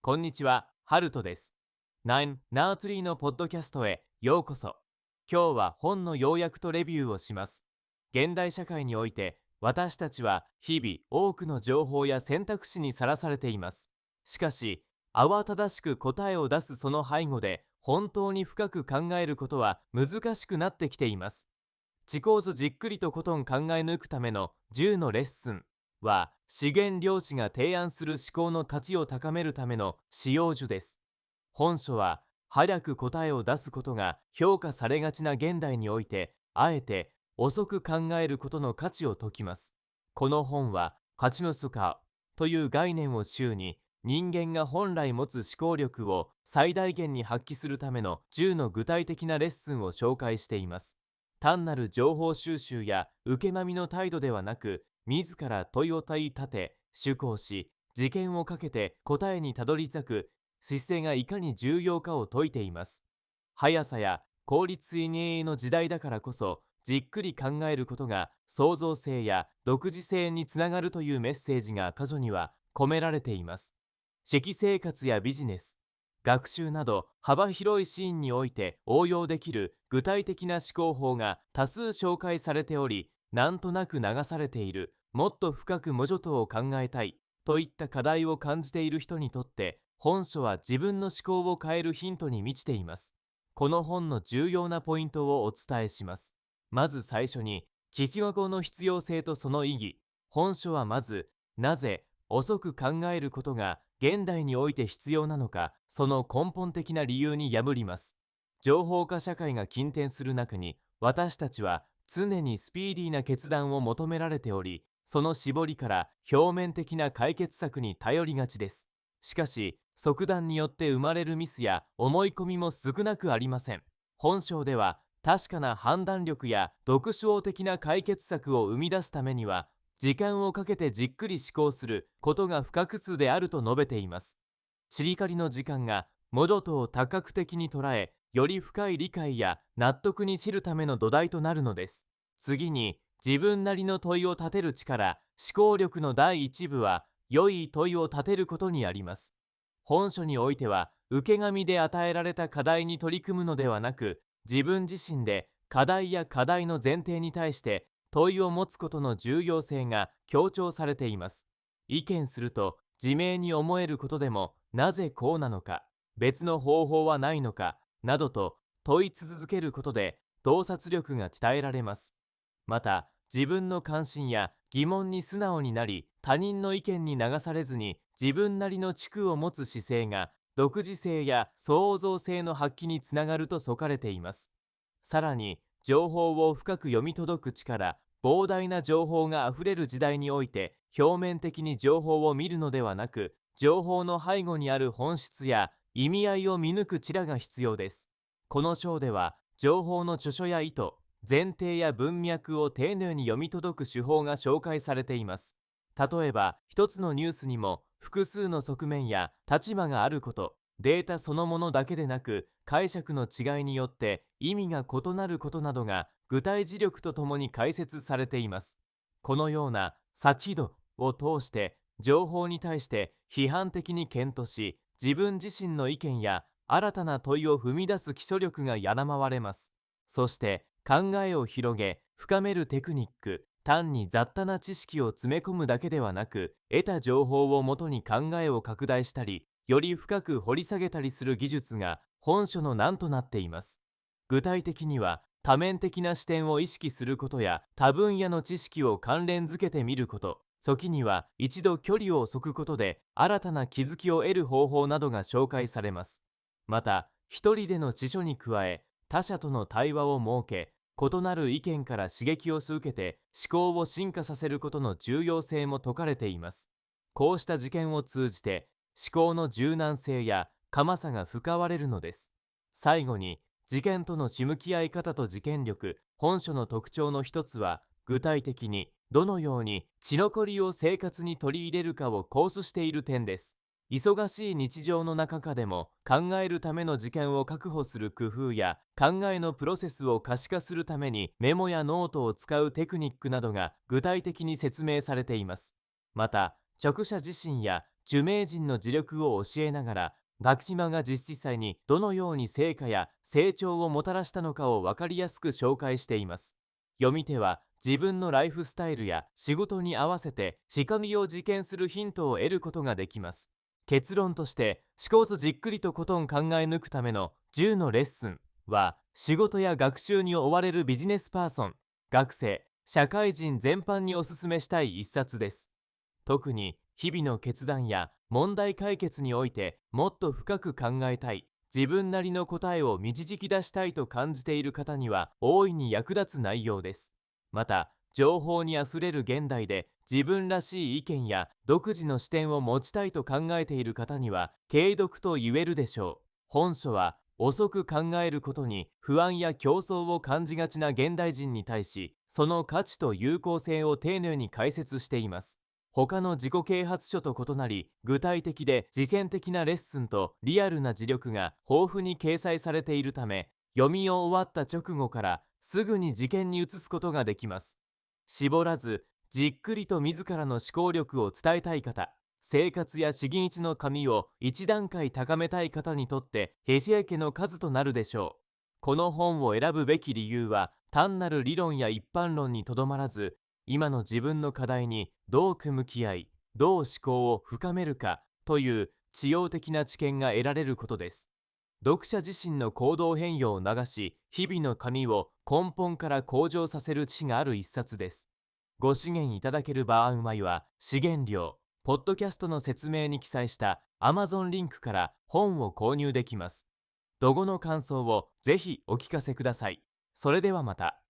こんにちは、ハルトです。9ナートリーのポッドキャストへようこそ。今日は本の要約とレビューをします。現代社会において、私たちは日々多くの情報や選択肢にさらされています。しかし、慌ただしく答えを出すその背後で、本当に深く考えることは難しくなってきています。知行ぞじっくりとことん考え抜くための10のレッスンは、資源量子が提案する思考の価値を高めるための使用樹です。本書は、早く答えを出すことが評価されがちな現代において、あえて遅く考えることの価値を説きます。この本は、価値のスカという概念を週に、人間が本来持つ思考力を最大限に発揮するための10の具体的なレッスンを紹介しています。単なる情報収集や受けまみの態度ではなく、自ら問いを問い立て、思考し、時間をかけて答えにたどり着く姿勢がいかに重要かを説いています。速さや効率陰影の時代だからこそ、じっくり考えることが創造性や独自性につながるというメッセージが箇所には込められています。私生活やビジネス、学習など幅広いシーンにおいて応用できる具体的な思考法が多数紹介されており、なんとなく流されている、もっと深くモジョトを考えたいといった課題を感じている人にとって、本書は自分の思考を変えるヒントに満ちています。この本の重要なポイントをお伝えします。まず最初に、基地語の必要性とその意義。本書はまず、なぜ遅く考えることが現代において必要なのか、その根本的な理由に破ります。情報化社会が進展する中に、私たちは常にスピーディーな決断を求められており、その絞りから表面的な解決策に頼りがちです。しかし、即断によって生まれるミスや思い込みも少なくありません。本章では、確かな判断力や独創的な解決策を生み出すためには、時間をかけてじっくり思考することが不可欠であると述べています。散りかりの時間が物事を多角的に捉え、より深い理解や納得に知るための土台となるのです。次に、自分なりの問いを立てる力、思考力の第一部は、良い問いを立てることにあります。本書においては、受け紙で与えられた課題に取り組むのではなく、自分自身で課題や課題の前提に対して問いを持つことの重要性が強調されています。意見すると自明に思えることでも、なぜこうなのか、別の方法はないのか、などと問い続けることで洞察力が鍛えられます。また、自分の関心や疑問に素直になり、他人の意見に流されずに自分なりの軸を持つ姿勢が、独自性や創造性の発揮につながると説かれています。さらに、情報を深く読み届く力、膨大な情報があふれる時代において、表面的に情報を見るのではなく、情報の背後にある本質や意味合いを見抜く力が必要です。この章では、情報の著書や意図、前提や文脈を丁寧に読み届く手法が紹介されています。例えば、一つのニュースにも複数の側面や立場があること、データそのものだけでなく、解釈の違いによって意味が異なることなどが具体事力とともに解説されています。このような察知度を通して情報に対して批判的に検討し、自分自身の意見や新たな問いを踏み出す基礎力が養われます。そして考えを広げ深めるテクニック、単に雑多な知識を詰め込むだけではなく、得た情報をもとに考えを拡大したり、より深く掘り下げたりする技術が本書の難となっています。具体的には、多面的な視点を意識することや、多分野の知識を関連づけてみること、時には一度距離を置くことで新たな気づきを得る方法などが紹介されます。また、一人での知書に加え、他者との対話を設け、異なる意見から刺激を受けて思考を進化させることの重要性も説かれています。こうした事件を通じて、思考の柔軟性や甘さが深われるのです。最後に、事件との向き合い方と事件力、本書の特徴の一つは、具体的にどのように血残りを生活に取り入れるかをコースしている点です。忙しい日常の中でも考えるための時間を確保する工夫や、考えのプロセスを可視化するためにメモやノートを使うテクニックなどが具体的に説明されています。また、著者自身や著名人の自力を教えながら、学島が実際にどのように成果や成長をもたらしたのかを分かりやすく紹介しています。読み手は自分のライフスタイルや仕事に合わせて仕組みを実験するヒントを得ることができます。結論として、思考とじっくりとことん考え抜くための10のレッスンは、仕事や学習に追われるビジネスパーソン、学生、社会人全般におすすめしたい一冊です。特に日々の決断や問題解決においてもっと深く考えたい、自分なりの答えを導き出したいと感じている方には大いに役立つ内容です。また、情報にあふれる現代で自分らしい意見や独自の視点を持ちたいと考えている方には継読と言えるでしょう。本書は遅く考えることに不安や競争を感じがちな現代人に対し、その価値と有効性を丁寧に解説しています。他の自己啓発書と異なり、具体的で実践的なレッスンとリアルな自力が豊富に掲載されているため、読み終わった直後からすぐに実験に移すことができます。絞らずじっくりと自らの思考力を伝えたい方、生活や資源一の紙を一段階高めたい方にとってへしやけの数となるでしょう。この本を選ぶべき理由は、単なる理論や一般論にとどまらず、今の自分の課題にどう向き合い、どう思考を深めるかという知養的な知見が得られることです。読者自身の行動変容を促し、日々の紙を根本から向上させる知がある一冊です。ご資源いただけるバーウマイは、資源量、ポッドキャストの説明に記載した Amazon リンクから本を購入できます。ロゴの感想をぜひお聞かせください。それではまた。